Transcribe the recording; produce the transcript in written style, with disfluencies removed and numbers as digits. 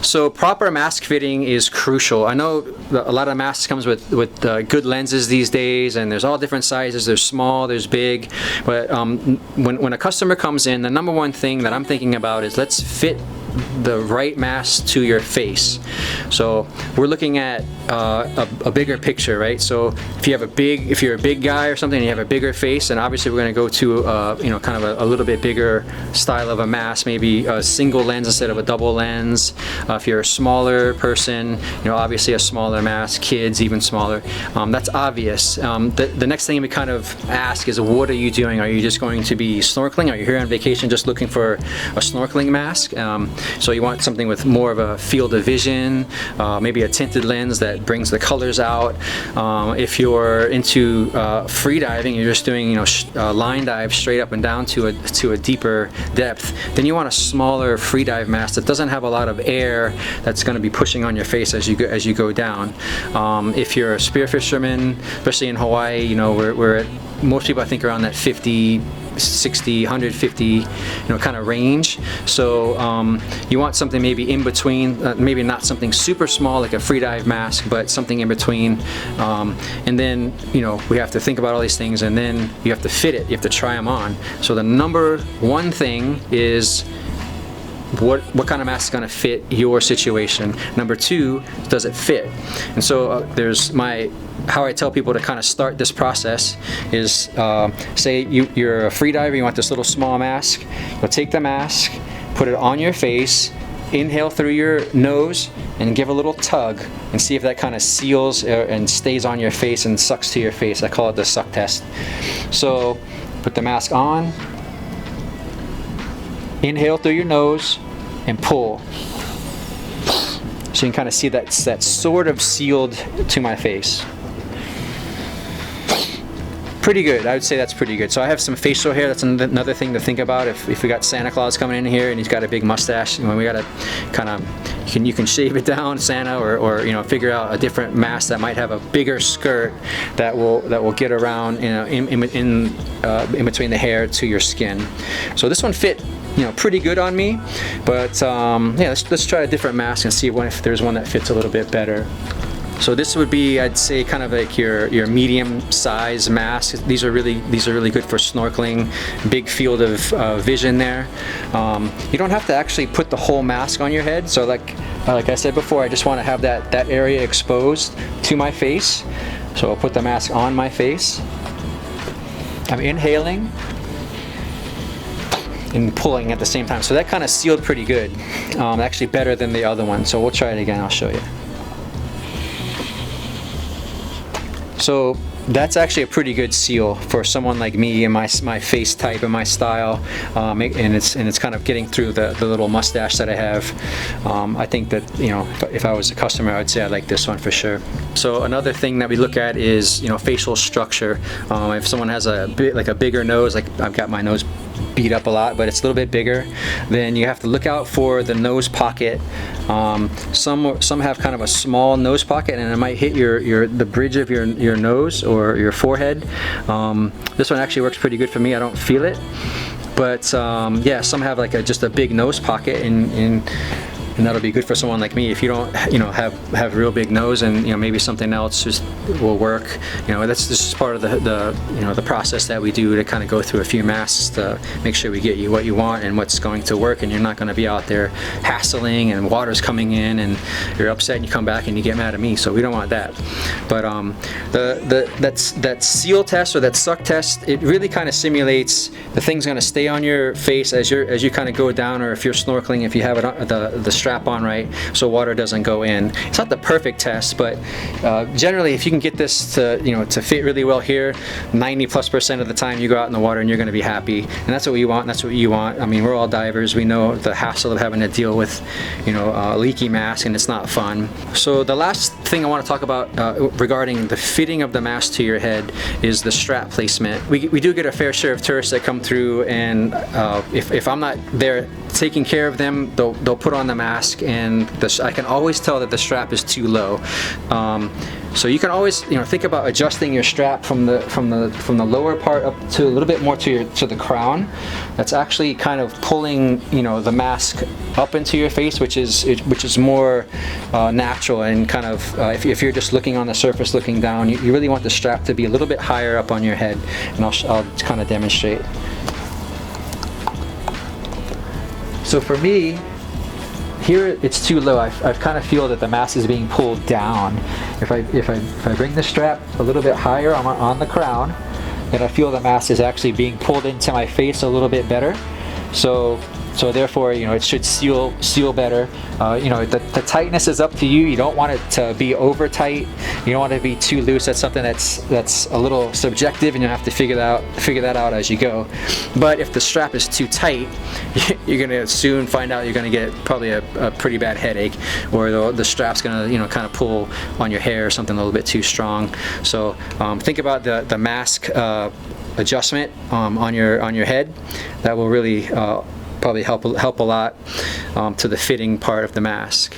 So proper mask fitting is crucial. I know a lot of masks comes with good lenses these days, and there's all different sizes. There's small, there's big, but when a customer comes in, the number one thing that I'm thinking about is let's fit the right mask to your face. So we're looking at a bigger picture, right? So if you're a big guy or something and you have a bigger face, then obviously we're going to go to you know, kind of a little bit bigger style of a mask, maybe a single lens instead of a double lens. If you're a smaller person, you know, obviously a smaller mask. Kids even smaller. That's obvious. The next thing we kind of ask is, what are you doing? Are you just going to be snorkeling? Are you here on vacation just looking for a snorkeling mask? So you want something with more of a field of vision, maybe a tinted lens that brings the colors out. If you're into free diving, you're just doing, you know, line dive straight up and down to a deeper depth, then you want a smaller free dive mask that doesn't have a lot of air that's going to be pushing on your face as you go down. If you're a spearfisherman, especially in Hawaii, you know, we're at, most people I think around that 50, 60, 150, you know, kind of range. So you want something maybe in between, maybe not something super small like a free dive mask, but something in between. And then, you know, we have to think about all these things, and then you have to fit it. You have to try them on. So the number one thing is what kind of mask is going to fit your situation. Number two, does it fit? And so there's how I tell people to kind of start this process is, say you're a free diver, you want this little small mask. You'll take the mask, put it on your face, inhale through your nose, and give a little tug, and see if that kind of seals and stays on your face and sucks to your face. I call it the suck test. So put the mask on, inhale through your nose, and pull. So you can kind of see that's sort of sealed to my face. Pretty good. I would say that's pretty good. So I have some facial hair. That's another thing to think about. If we got Santa Claus coming in here and he's got a big mustache, we got to kind of, you can shave it down, Santa, or you know, figure out a different mask that might have a bigger skirt that will get around, you know, in between the hair to your skin. So this one fit, you know, pretty good on me, but yeah, let's try a different mask and see if there's one that fits a little bit better. So this would be, I'd say, kind of like your medium size mask. These are really good for snorkeling. Big field of vision there. You don't have to actually put the whole mask on your head. So like I said before, I just want to have that area exposed to my face. So I'll put the mask on my face. I'm inhaling and pulling at the same time. So that kind of sealed pretty good. Actually better than the other one. So we'll try it again. I'll show you. So that's actually a pretty good seal for someone like me and my face type and my style, and it's kind of getting through the little mustache that I have. I think that, you know, if I was a customer, I would say I like this one for sure. So another thing that we look at is, you know, facial structure. If someone has a bigger nose, like I've got my nose beat up a lot, but it's a little bit bigger, then you have to look out for the nose pocket. Some have kind of a small nose pocket, and it might hit the bridge of your nose or your forehead. This one actually works pretty good for me. I don't feel it, but yeah, some have like just a big nose pocket, and that'll be good for someone like me. If you don't, you know, have real big nose, and you know, maybe something else just will work. You know, this is part of the process that we do to kind of go through a few masks to make sure we get you what you want and what's going to work, and you're not going to be out there hassling and water's coming in and you're upset and you come back and you get mad at me. So we don't want that. But that seal test or that suck test, it really kind of simulates the thing's going to stay on your face as you kind of go down, or if you're snorkeling, if you have it on, the strap on right, so water doesn't go in. It's not the perfect test, but generally, if you can get this to fit really well here, 90+% of the time you go out in the water and you're going to be happy, and that's what we want. And that's what you want. I mean, we're all divers. We know the hassle of having to deal with, you know, a leaky mask, and it's not fun. So the last thing I want to talk about regarding the fitting of the mask to your head is the strap placement. We do get a fair share of tourists that come through, and if I'm not there taking care of them, they'll put on the mask, and I can always tell that the strap is too low. So you can always, you know, think about adjusting your strap from the lower part up to a little bit more to the crown. That's actually kind of pulling, you know, the mask up into your face, which is more natural, and kind of if you're just looking on the surface, looking down, you really want the strap to be a little bit higher up on your head, and I'll kind of demonstrate. So for me, here it's too low. I kind of feel that the mask is being pulled down. If I bring the strap a little bit higher on the crown, then I feel the mask is actually being pulled into my face a little bit better. So therefore, you know, it should seal better. You know, the tightness is up to you. You don't want it to be over tight. You don't want it to be too loose. That's something that's a little subjective, and you have to figure that out as you go. But if the strap is too tight, you're gonna soon find out you're gonna get probably a pretty bad headache, or the strap's gonna, you know, kind of pull on your hair or something a little bit too strong. So think about the mask adjustment on your head. That will really probably help a lot to the fitting part of the mask.